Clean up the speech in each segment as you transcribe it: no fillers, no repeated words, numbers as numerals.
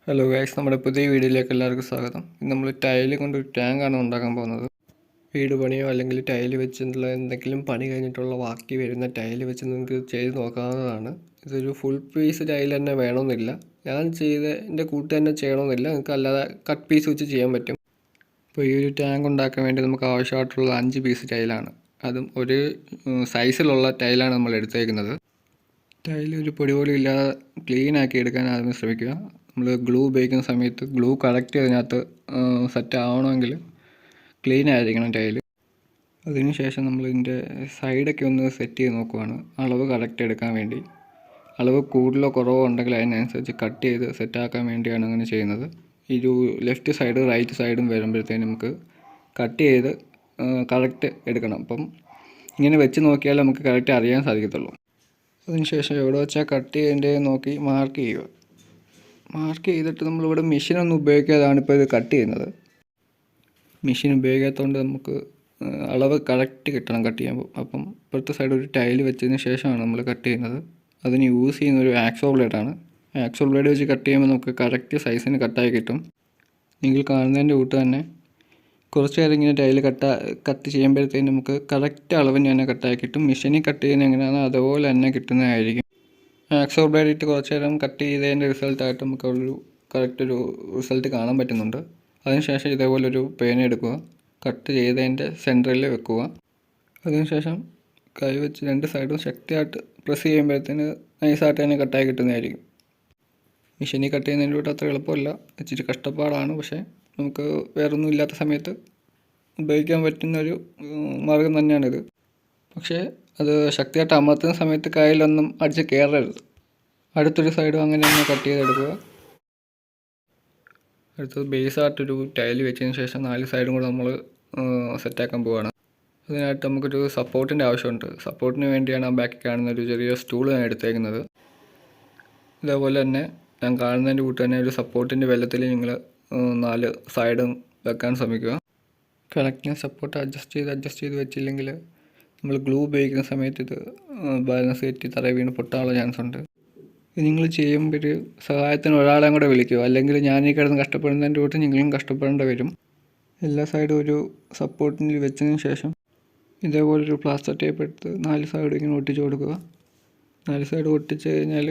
Hello guys, നമ്മുടെ പുതിയ വീഡിയോയിലേക്ക് എല്ലാവർക്കും സ്വാഗതം. ഇന്ന് നമ്മൾ ടൈല് കൊണ്ടൊരു ടാങ്കാണ് ഉണ്ടാക്കാൻ പോകുന്നത്. വീട് പണിയോ അല്ലെങ്കിൽ ടൈല് വെച്ചുള്ള എന്തെങ്കിലും പണി കഴിഞ്ഞിട്ടുള്ള ബാക്കി വരുന്ന ടൈല് വെച്ച് നിങ്ങൾക്ക് ചെയ്ത് നോക്കാവുന്നതാണ്. ഇതൊരു ഫുൾ പീസ് ടൈൽ തന്നെ വേണമെന്നില്ല. ഞാൻ എൻ്റെ കൂട്ട് തന്നെ ചെയ്യണമെന്നില്ല. നിങ്ങൾക്ക് അല്ലാതെ കട്ട് പീസ് വെച്ച് ചെയ്യാൻ പറ്റും. അപ്പോൾ ഈ ഒരു ടാങ്ക് ഉണ്ടാക്കാൻ വേണ്ടി നമുക്ക് ആവശ്യമായിട്ടുള്ള 5 പീസ് ടൈലാണ്. അതും ഒരു സൈസിലുള്ള ടൈലാണ് നമ്മൾ എടുത്തേക്കുന്നത്. ടൈല് ഒരു പൊടി പോലും ഇല്ലാതെ ക്ലീൻ ആക്കി എടുക്കാൻ ആദ്യം ശ്രമിക്കുക. നമ്മൾ ഗ്ലൂ ഉപയോഗിക്കുന്ന സമയത്ത് ഗ്ലൂ കറക്റ്റ് അതിനകത്ത് സെറ്റ് ആവണമെങ്കിൽ ക്ലീൻ ആയിരിക്കണം ടൈല്. അതിനുശേഷം നമ്മൾ ഇതിൻ്റെ സൈഡൊക്കെ ഒന്ന് സെറ്റ് ചെയ്ത് നോക്കുവാണ്, അളവ് കറക്റ്റ് എടുക്കാൻ വേണ്ടി. അളവ് കൂടുതലോ കുറവോ ഉണ്ടെങ്കിൽ അതിനനുസരിച്ച് കട്ട് ചെയ്ത് സെറ്റാക്കാൻ വേണ്ടിയാണ് അങ്ങനെ ചെയ്യുന്നത്. ഈ ഒരു ലെഫ്റ്റ് സൈഡ് റൈറ്റ് സൈഡും വരുമ്പോഴത്തേനും നമുക്ക് കട്ട് ചെയ്ത് കറക്റ്റ് എടുക്കണം. അപ്പം ഇങ്ങനെ വെച്ച് നോക്കിയാൽ നമുക്ക് കറക്റ്റ് അറിയാൻ സാധിക്കത്തുള്ളൂ. അതിനുശേഷം എവിടെ വെച്ചാൽ കട്ട് ചെയ്യേണ്ടത് നോക്കി മാർക്ക് ചെയ്യുക. മാർക്ക് ചെയ്തിട്ട് നമ്മളിവിടെ മെഷീനൊന്നും ഉപയോഗിക്കാതാണ് ഇപ്പോൾ ഇത് കട്ട് ചെയ്യുന്നത്. മെഷീൻ ഉപയോഗിക്കാത്തതുകൊണ്ട് നമുക്ക് അളവ് കറക്റ്റ് കിട്ടണം കട്ട് ചെയ്യുമ്പോൾ. അപ്പം ഇപ്പുറത്തെ സൈഡ് ഒരു ടൈല് വെച്ചതിന് ശേഷമാണ് നമ്മൾ കട്ട് ചെയ്യുന്നത്. അതിന് യൂസ് ചെയ്യുന്ന ഒരു ആക്സോ ബ്ലേഡാണ്. ആക്സോ ബ്ലേഡ് വെച്ച് കട്ട് ചെയ്യുമ്പോൾ നമുക്ക് കറക്റ്റ് സൈസിന് കട്ടായി കിട്ടും. നിങ്ങൾ കാണുന്നതിൻ്റെ കൂട്ട് തന്നെ കുറച്ച് നേരം ഇങ്ങനെ ടൈല് കട്ട് ചെയ്യുമ്പോഴത്തേക്കും നമുക്ക് കറക്റ്റ് അളവിന് തന്നെ കട്ടായി കിട്ടും. മെഷീനിൽ കട്ട് ചെയ്യുന്നത് എങ്ങനെയാണോ അതുപോലെ തന്നെ കിട്ടുന്നതായിരിക്കും. ആക്സോ ബ്ലേഡ് ഇട്ട് കുറച്ച് നേരം കട്ട് ചെയ്തതിൻ്റെ റിസൾട്ടായിട്ട് നമുക്ക് കറക്റ്റ് ഒരു റിസൾട്ട് കാണാൻ പറ്റുന്നുണ്ട്. അതിനുശേഷം ഇതേപോലൊരു പേന എടുക്കുക, കട്ട് ചെയ്തതിൻ്റെ സെൻറ്ററിൽ വെക്കുക. അതിനുശേഷം കൈ വെച്ച് 2 സൈഡും ശക്തിയായിട്ട് പ്രസ് ചെയ്യുമ്പോഴത്തേന് നൈസായിട്ട് തന്നെ കട്ടായി കിട്ടുന്നതായിരിക്കും. മെഷീനിൽ കട്ട് ചെയ്യുന്നതിൻ്റെ കൂടെ അത്ര എളുപ്പമല്ല, ഇച്ചിരി കഷ്ടപ്പാടാണ്. പക്ഷേ നമുക്ക് വേറൊന്നും ഇല്ലാത്ത സമയത്ത് ഉപയോഗിക്കാൻ പറ്റുന്നൊരു മാർഗം തന്നെയാണിത്. പക്ഷേ അത് ശക്തിയായിട്ട് അമർത്തുന്ന സമയത്ത് കയ്യിലൊന്നും അടിച്ച് കയറരുത്. അടുത്തൊരു സൈഡും അങ്ങനെ തന്നെ കട്ട് ചെയ്തെടുക്കുക. അടുത്തത് ബേസായിട്ടൊരു ടൈല് വെച്ചതിന് ശേഷം 4 സൈഡും കൂടെ നമ്മൾ സെറ്റാക്കാൻ പോവുകയാണ്. അതിനായിട്ട് നമുക്കൊരു സപ്പോർട്ടിൻ്റെ ആവശ്യമുണ്ട്. സപ്പോർട്ടിന് വേണ്ടിയാണ് ആ ബാക്കിൽ കാണുന്ന ഒരു ചെറിയ സ്റ്റൂൾ ഞാൻ എടുത്തേക്കുന്നത്. ഇതേപോലെ തന്നെ ഞാൻ കാണുന്നതിൻ്റെ കൂട്ട് തന്നെ ഒരു സപ്പോർട്ടിൻ്റെ വെള്ളത്തിൽ നിങ്ങൾ 4 സൈഡും വെക്കാൻ ശ്രമിക്കുക. കറക്റ്റിന് സപ്പോർട്ട് അഡ്ജസ്റ്റ് ചെയ്ത് വെച്ചില്ലെങ്കിൽ നമ്മൾ ഗ്ലൂ ഉപയോഗിക്കുന്ന സമയത്ത് ഇത് ബാലൻസ് തെറ്റി തറയിൽ വീണ് പൊട്ടാനുള്ള ചാൻസ് ഉണ്ട്. ഇത് നിങ്ങൾ ചെയ്യുമ്പോൾ ഒരു സഹായത്തിന് ഒരാളെ കൂടെ വിളിക്കുക, അല്ലെങ്കിൽ ഞാൻ ഈ കിടന്ന് കഷ്ടപ്പെടുന്നതിൻ്റെ കൂട്ട് നിങ്ങളും കഷ്ടപ്പെടേണ്ടി വരും. എല്ലാ സൈഡും ഒരു സപ്പോർട്ടിന് വെച്ചതിന് ശേഷം ഇതേപോലൊരു പ്ലാസ്റ്റർ ടേപ്പ് എടുത്ത് 4 സൈഡും ഇങ്ങനെ ഒട്ടിച്ച് കൊടുക്കുക. 4 സൈഡ് ഒട്ടിച്ച് കഴിഞ്ഞാൽ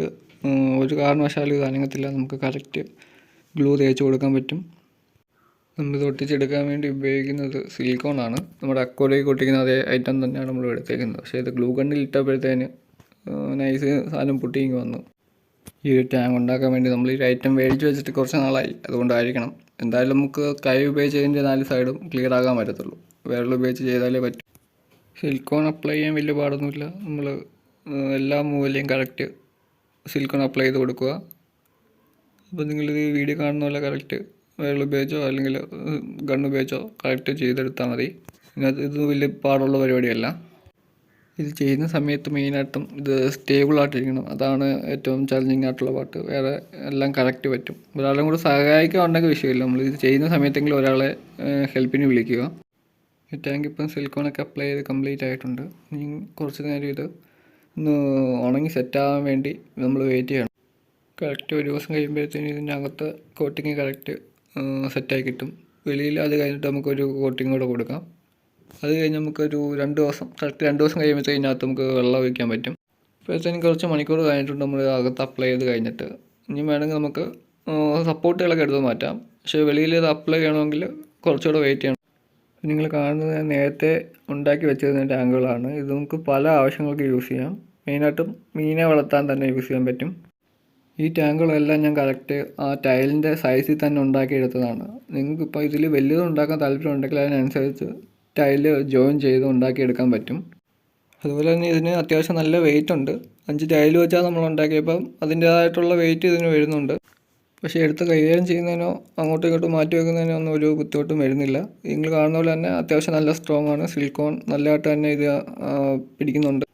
ഒരു കാരണവശാലും ഇത് അനങ്ങത്തില്ല. നമുക്ക് കറക്റ്റ് ഗ്ലൂ തേച്ച് കൊടുക്കാൻ പറ്റും. നമ്മളിത് ഒട്ടിച്ചെടുക്കാൻ വേണ്ടി ഉപയോഗിക്കുന്നത് സിലിക്കോണാണ്. നമ്മുടെ അക്കോലേക്ക് ഒട്ടിക്കുന്ന അതേ ഐറ്റം തന്നെയാണ് നമ്മൾ എടുത്തേക്കുന്നത്. പക്ഷേ ഇത് ഗ്ലൂ ഗണ്ണിൽ ഇട്ടപ്പോഴത്തേന് നൈസ് സാധനം പൊട്ടിങ്ങി വന്നു. ഈ ഒരു ടാങ്ക് ഉണ്ടാക്കാൻ വേണ്ടി നമ്മൾ ഈ ഐറ്റം മേടിച്ച് വെച്ചിട്ട് കുറച്ച് നാളായി, അതുകൊണ്ടായിരിക്കണം. എന്തായാലും നമുക്ക് കൈ ഉപയോഗിച്ച് ഇതിൻ്റെ 4 സൈഡും ക്ലിയർ ആകാൻ പറ്റത്തുള്ളൂ. വിരൽ ഉപയോഗിച്ച് ചെയ്താലേ പറ്റും. സിലിക്കോൺ അപ്ലൈ ചെയ്യാൻ വലിയ പാടൊന്നുമില്ല. നമ്മൾ എല്ലാ മൂലയും കറക്റ്റ് സിലിക്കോൺ അപ്ലൈ ചെയ്ത് കൊടുക്കുക. അപ്പോൾ നിങ്ങളിത് വീഡിയോ കാണുന്ന പോലെ കറക്റ്റ് വിരൽ ഉപയോഗിച്ചോ അല്ലെങ്കിൽ ഗണ്ണ് ഉപയോഗിച്ചോ കറക്റ്റ് ചെയ്തെടുത്താൽ മതി. ഇത് വലിയ പാടുള്ള പരിപാടിയല്ല. ഇത് ചെയ്യുന്ന സമയത്ത് മെയിനായിട്ടും ഇത് സ്റ്റേബിളായിട്ടിരിക്കണം. അതാണ് ഏറ്റവും ചലഞ്ചിങ് ആയിട്ടുള്ള പാട്ട്. വേറെ എല്ലാം കറക്റ്റ് പറ്റും. ഒരാളും കൂടെ സഹായിക്കാനുണ്ടെങ്കിൽ വിഷയമില്ല. നമ്മൾ ഇത് ചെയ്യുന്ന സമയത്തെങ്കിലും ഒരാളെ ഹെൽപ്പിന് വിളിക്കുക. ഈ ടാങ്ക് ഇപ്പം സിലിക്കോണൊക്കെ അപ്ലൈ ചെയ്ത് കംപ്ലീറ്റ് ആയിട്ടുണ്ട്. ഇനി കുറച്ച് നേരം ഇത് ഒന്ന് ഉണങ്ങി സെറ്റാകാൻ വേണ്ടി നമ്മൾ വെയിറ്റ് ചെയ്യണം. കറക്റ്റ് ഒരു ദിവസം കഴിയുമ്പോഴത്തേന് ഇതിൻ്റെ അകത്ത് കോട്ടിങ് കറക്റ്റ് സെറ്റായി കിട്ടും. വെളിയിൽ അത് കഴിഞ്ഞിട്ട് നമുക്കൊരു കോട്ടിങ് കൂടെ കൊടുക്കാം. അത് കഴിഞ്ഞ് നമുക്കൊരു 2 ദിവസം കറക്റ്റ് 2 ദിവസം കഴിയുമ്പോഴത്തേക്ക് ഇതിനകത്ത് നമുക്ക് വെള്ളം ഒഴിക്കാൻ പറ്റും. ഇപ്പോഴത്തേനും കുറച്ച് മണിക്കൂർ കഴിഞ്ഞിട്ടുണ്ട് നമ്മൾ അകത്ത് അപ്ലൈ ചെയ്ത് കഴിഞ്ഞിട്ട്. ഇനി വേണമെങ്കിൽ നമുക്ക് സപ്പോർട്ടുകളൊക്കെ എടുത്ത് മാറ്റാം. പക്ഷേ വെളിയിൽ ഇത് അപ്ലൈ ചെയ്യണമെങ്കിൽ കുറച്ചുകൂടെ വെയിറ്റ് ചെയ്യണം. നിങ്ങൾ കാണുന്നത് ഞാൻ നേരത്തെ ഉണ്ടാക്കി വെച്ചിരുന്ന ടാങ്കുകളാണ്. ഇത് നമുക്ക് പല ആവശ്യങ്ങൾക്ക് യൂസ് ചെയ്യാം. മെയിനായിട്ടും മീനെ വളർത്താൻ തന്നെ യൂസ് ചെയ്യാൻ പറ്റും. ഈ ടാങ്കുകളെല്ലാം ഞാൻ കറക്റ്റ് ആ ടൈലിൻ്റെ സൈസിൽ തന്നെ ഉണ്ടാക്കിയെടുത്തതാണ്. നിങ്ങൾക്കിപ്പോൾ ഇതിൽ വലുത് ഉണ്ടാക്കാൻ താല്പര്യമുണ്ടെങ്കിൽ അതിനനുസരിച്ച് ടൈല് ജോയിൻ ചെയ്ത് ഉണ്ടാക്കിയെടുക്കാൻ പറ്റും. അതുപോലെ തന്നെ ഇതിന് അത്യാവശ്യം നല്ല വെയിറ്റ് ഉണ്ട്. 5 ടൈല് വെച്ചാൽ നമ്മൾ ഉണ്ടാക്കിയപ്പം അതിൻ്റേതായിട്ടുള്ള വെയിറ്റ് ഇതിന് വരുന്നുണ്ട്. പക്ഷേ എടുത്ത് കൈകാര്യം ചെയ്യുന്നതിനോ അങ്ങോട്ടും ഇങ്ങോട്ടും മാറ്റി വെക്കുന്നതിനോ ഒന്നും ഒരു ബുദ്ധിമുട്ടും വരുന്നില്ല. നിങ്ങൾ കാണുന്ന പോലെ തന്നെ അത്യാവശ്യം നല്ല സ്ട്രോങ് ആണ്. സിലിക്കോൺ നല്ലതായിട്ട് തന്നെ ഇത് പിടിക്കുന്നുണ്ട്.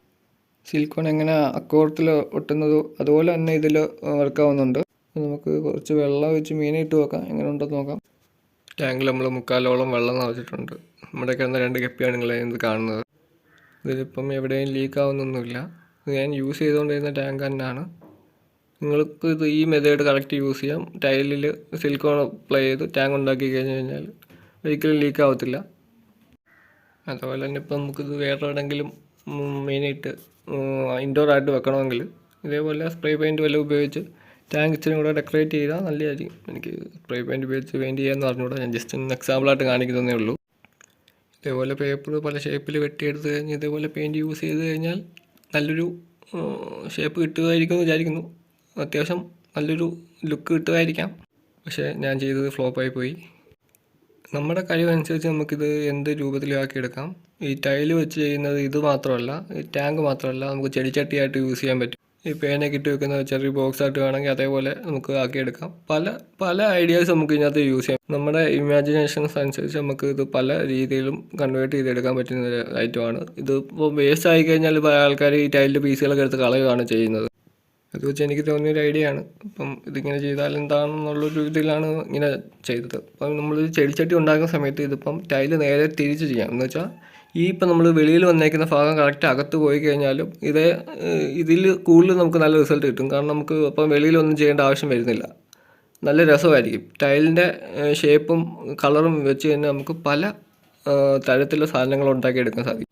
സിലിക്കോൺ എങ്ങനെ അക്കോർത്തിൽ ഒട്ടുന്നതോ അതുപോലെ തന്നെ ഇതിൽ വർക്കാവുന്നുണ്ട്. നമുക്ക് കുറച്ച് വെള്ളം ഒഴിച്ച് മീനെ ഇട്ട് നോക്കാം, എങ്ങനെ ഉണ്ടെന്ന് നോക്കാം. ടാങ്കിൽ നമ്മൾ 3/4 വെള്ളം നിറച്ചിട്ടുണ്ട്. നമ്മുടെ കിടന്ന 2 ഗപ്പിയാണ് നിങ്ങൾ ഇത് കാണുന്നത്. ഇതിലിപ്പം എവിടെയും ലീക്ക് ആവുന്നൊന്നുമില്ല. ഇത് ഞാൻ യൂസ് ചെയ്തുകൊണ്ടിരുന്ന ടാങ്ക് തന്നെയാണ്. നിങ്ങൾക്ക് ഇത് ഈ മെത്തേഡ് കറക്റ്റ് യൂസ് ചെയ്യാം. ടൈലിൽ സിലിക്കോൺ അപ്ലൈ ചെയ്ത് ടാങ്ക് ഉണ്ടാക്കി കഴിഞ്ഞ് കഴിഞ്ഞാൽ ഒരിക്കലും ലീക്ക് ആവത്തില്ല. അതുപോലെ തന്നെ ഇപ്പം നമുക്കിത് വേറെ എവിടെയെങ്കിലും മെയിനായിട്ട് ഇൻഡോർ ആയിട്ട് വെക്കണമെങ്കിൽ ഇതേപോലെ സ്പ്രേ പെയിൻറ്റ് വല്ലതും ഉപയോഗിച്ച് ടാങ്ക് ഇച്ചിരി കൂടെ ഡെക്കറേറ്റ് ചെയ്താൽ നല്ലതായിരിക്കും. എനിക്ക് സ്പ്രേ പെയിൻറ്റ് ഉപയോഗിച്ച് പെയിൻറ്റ് ചെയ്യാമെന്ന് പറഞ്ഞുകൂടാ, ഞാൻ ജസ്റ്റ് ഒന്ന് എക്സാമ്പിളായിട്ട് കാണിക്കുന്നതേ ഉള്ളൂ. ഇതേപോലെ പേപ്പർ പല ഷേപ്പിൽ വെട്ടിയെടുത്ത് കഴിഞ്ഞ് ഇതേപോലെ പെയിൻറ്റ് യൂസ് ചെയ്ത് കഴിഞ്ഞാൽ നല്ലൊരു ഷേപ്പ് കിട്ടുമായിരിക്കും എന്ന് വിചാരിക്കുന്നു. അത്യാവശ്യം നല്ലൊരു ലുക്ക് കിട്ടുമായിരിക്കാം. പക്ഷേ ഞാൻ ചെയ്തത് ഫ്ലോപ്പായി പോയി. നമ്മുടെ കഴിവനുസരിച്ച് നമുക്കിത് എന്ത് രൂപത്തിലാക്കിയെടുക്കാം. ഈ ടൈല് വെച്ച് ചെയ്യുന്നത് ഇത് മാത്രമല്ല, ഈ ടാങ്ക് മാത്രമല്ല, നമുക്ക് ചെടിച്ചട്ടിയായിട്ട് യൂസ് ചെയ്യാൻ പറ്റും. ഈ പേനയൊക്കെ ഇട്ട് വെക്കുന്ന ചെറിയ ബോക്സ് ആയിട്ട് വേണമെങ്കിൽ അതേപോലെ നമുക്ക് ആക്കിയെടുക്കാം. പല ഐഡിയാസ് നമുക്ക് ഇതിനകത്ത് യൂസ് ചെയ്യാം. നമ്മുടെ ഇമാജിനേഷൻസ് അനുസരിച്ച് നമുക്ക് ഇത് പല രീതിയിലും കൺവേർട്ട് ചെയ്തെടുക്കാൻ പറ്റുന്ന ഒരു ഐറ്റമാണ്. ഇത് ഇപ്പോൾ വേസ്റ്റ് ആയി കഴിഞ്ഞാൽ പല ആൾക്കാർ ഈ ടൈലിൻ്റെ പീസുകളൊക്കെ എടുത്ത് കളയുകയാണ് ചെയ്യുന്നത്. അത് വെച്ച് എനിക്ക് തോന്നിയൊരു ഐഡിയ ആണ്. അപ്പം ഇതിങ്ങനെ ചെയ്താൽ എന്താണെന്നുള്ളൊരു ഇതിലാണ് ഇങ്ങനെ ചെയ്തത്. അപ്പം നമ്മൾ ചെടിച്ചട്ടി ഉണ്ടാക്കുന്ന സമയത്ത് ഇതിപ്പം ടൈല് നേരെ തിരിച്ച് ചെയ്യാം. എന്ന് വെച്ചാൽ ഈ ഇപ്പം നമ്മൾ വെളിയിൽ വന്നേക്കുന്ന ഭാഗം കറക്റ്റ് അകത്ത് പോയി കഴിഞ്ഞാലും ഇതിൽ കൂടുതൽ നമുക്ക് നല്ല റിസൾട്ട് കിട്ടും. കാരണം നമുക്ക് ഇപ്പം വെളിയിലൊന്നും ചെയ്യേണ്ട ആവശ്യം വരുന്നില്ല. നല്ല രസമായിരിക്കും. ടൈലിൻ്റെ ഷേപ്പും കളറും വെച്ച് തന്നെ നമുക്ക് പല തരത്തിലുള്ള സാധനങ്ങൾ ഉണ്ടാക്കിയെടുക്കാൻ സാധിക്കും.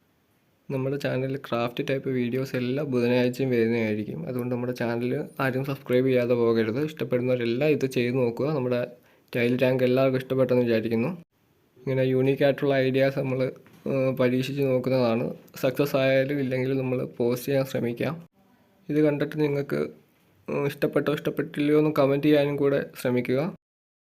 നമ്മുടെ ചാനലിൽ ക്രാഫ്റ്റ് ടൈപ്പ് വീഡിയോസ് എല്ലാ ബുധനാഴ്ചയും വരുന്നതായിരിക്കും. അതുകൊണ്ട് നമ്മുടെ ചാനൽ ആരും സബ്സ്ക്രൈബ് ചെയ്യാതെ പോകരുത്. ഇഷ്ടപ്പെടുന്നവരെല്ലാം ഇത് ചെയ്ത് നോക്കുക. നമ്മുടെ ടൈൽ ടാങ്ക് എല്ലാവർക്കും ഇഷ്ടപ്പെട്ടെന്ന് വിചാരിക്കുന്നു. ഇങ്ങനെ യൂണീക്കായിട്ടുള്ള ഐഡിയാസ് നമ്മൾ പരീക്ഷിച്ച് നോക്കുന്നതാണ്. സക്സസ് ആയാലും ഇല്ലെങ്കിലും നമ്മൾ പോസ്റ്റ് ചെയ്യാൻ ശ്രമിക്കാം. ഇത് കണ്ടിട്ട് നിങ്ങൾക്ക് ഇഷ്ടപ്പെട്ടോ ഇഷ്ടപ്പെട്ടില്ലയോ എന്ന് കമൻറ്റ് ചെയ്യാനും കൂടെ ശ്രമിക്കുക.